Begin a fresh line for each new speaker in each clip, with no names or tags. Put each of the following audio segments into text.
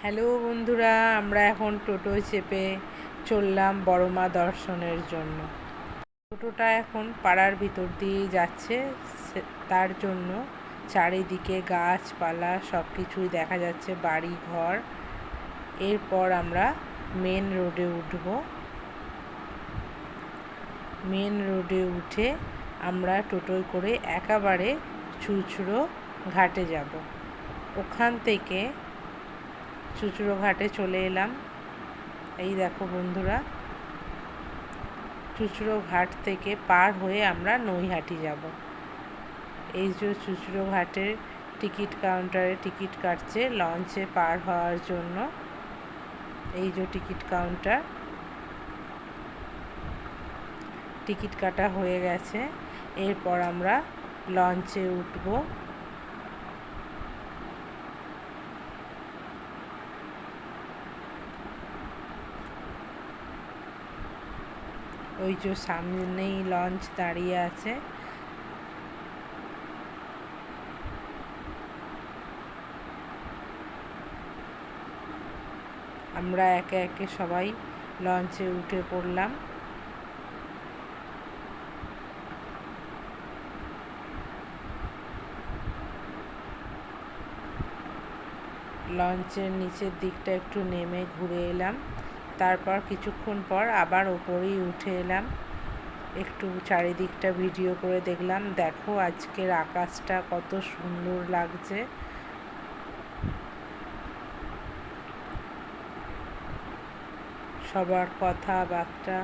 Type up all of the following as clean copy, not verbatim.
Hello বন্ধুরা, আমরা এখন টোটো চেপে চললাম বড় মা দর্শনের জন্য। টোটোটা এখন পাড়ার ভিতর দিয়ে যাচ্ছে, তার জন্য চারিদিকে গাছপালা সব কিছুই দেখা যাচ্ছে, বাড়ি ঘর। এরপর আমরা মেন রোডে উঠব। মেন রোডে উঠে আমরা টোটোয় করে একেবারে চুঁচুড়ো ঘাটে যাব। ওখান থেকে চুঁচুড়ো ঘাটে চলে এলাম। এই দেখো বন্ধুরা, চুঁচুড়ো ঘাট থেকে পার হয়ে আমরা নৈহাটি যাব। এই যে চুঁচুড়ো ঘাটের টিকিট কাউন্টারে টিকিট কাটছে লঞ্চে পার হওয়ার জন্য। এই যে টিকিট কাউন্টার, টিকিট কাটা হয়ে গেছে। এরপর আমরা লঞ্চে উঠব। ওই যে সামনেই লঞ্চ দাঁড়িয়ে আছে। আমরা একে একে সবাই লঞ্চে উঠে পড়লাম। লঞ্চের নিচের দিকটা একটু নেমে ঘুরে এলাম। তারপর কিছুক্ষণ পর আবার ওপরেই উঠে এলাম, একটু চারিদিকটা ভিডিও করে দেখলাম। দেখো আজকের আকাশটা কত সুন্দর লাগছে। সবার কথাবার্তা।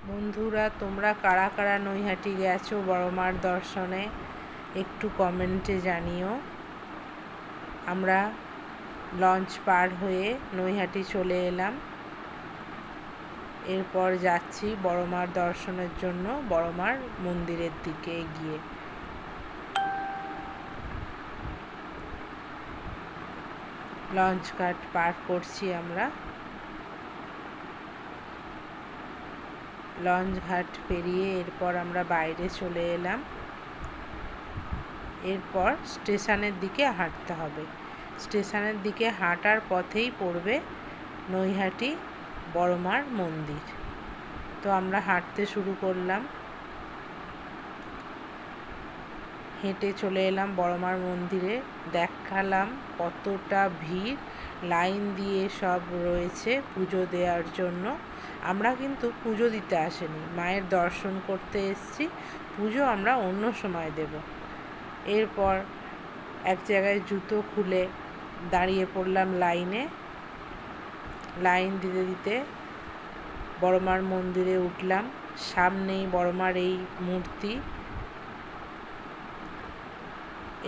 বন্ধুরা, তোমরা কারা কারা নৈহাটি গেছো বড় মার দর্শনে একটু কমেন্টে জানিও। আমরা লঞ্চ পার হয়ে নৈহাটি চলে এলাম। এরপর যাচ্ছি বড় মার দর্শনের জন্য বড় মার মন্দিরের দিকে এগিয়ে। লঞ্চ ঘাট পার করছি আমরা। লঞ্চ ঘাট পেরিয়ে এরপর আমরা বাইরে চলে এলাম। এরপর স্টেশনের দিকে হাঁটতে হবে। স্টেশনের দিকে হাঁটার পথেই পড়বে নৈহাটি বড় মার মন্দির। তো আমরা হাঁটতে শুরু করলাম। হেঁটে চলে এলাম বড় মার মন্দিরে। দেখালাম কতটা ভিড়, লাইন দিয়ে সব রয়েছে পুজো দেওয়ার জন্য। আমরা কিন্তু পুজো দিতে আসিনি, মায়ের দর্শন করতে এসেছি। পুজো আমরা অন্য সময় দেব। এরপর এক জায়গায় জুতো খুলে দাঁড়িয়ে পড়লাম লাইনে। লাইন দিতে দিতে বড় মার মন্দিরে উঠলাম। সামনেই বড় মার এই মূর্তি।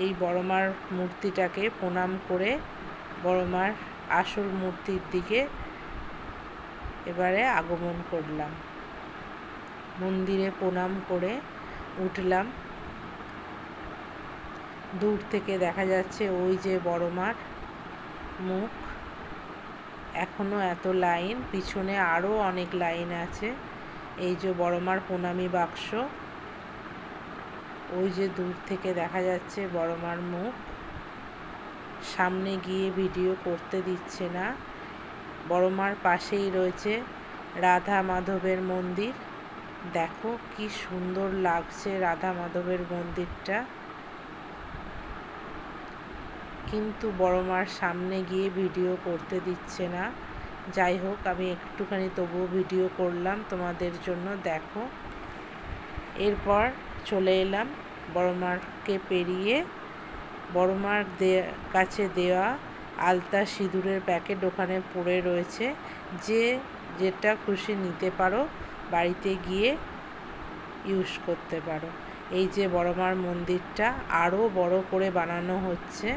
এই বড় মার মূর্তিটাকে প্রণাম করে বড় মার আসল মূর্তির দিকে এবারে আগমন করলাম। মন্দিরে প্রণাম করে উঠলাম। দূর থেকে দেখা যাচ্ছে ওই যে বড় মার মুখ। এখনো এত লাইন, পিছনে আরও অনেক লাইন আছে। এই যে বড় মার প্রণামী বাক্স, ওই যে দূর থেকে দেখা যাচ্ছে বড় মার মুখ। সামনে গিয়ে ভিডিও করতে দিচ্ছে না। বড় মার পাশেই রয়েছে রাধা মাধবের মন্দির। দেখো কি সুন্দর লাগছে রাধা মাধবের মন্দিরটা। কিন্তু বড় মার সামনে গিয়ে ভিডিও করতে দিচ্ছে না। যাই হোক, আমি একটুখানি তবুও ভিডিও করলাম তোমাদের জন্য। দেখো, এরপর চলে এলাম বড় মাকে পেরিয়ে। বড় মার কাছে দেওয়া আলতা সিঁদুরের প্যাকেট ওখানে পড়ে রয়েছে। যে যেটা খুশি নিতে পারো, বাড়িতে গিয়ে ইউজ করতে পারো। এই যে বড় মার মন্দিরটা আরও বড় করে বানানো হচ্ছে।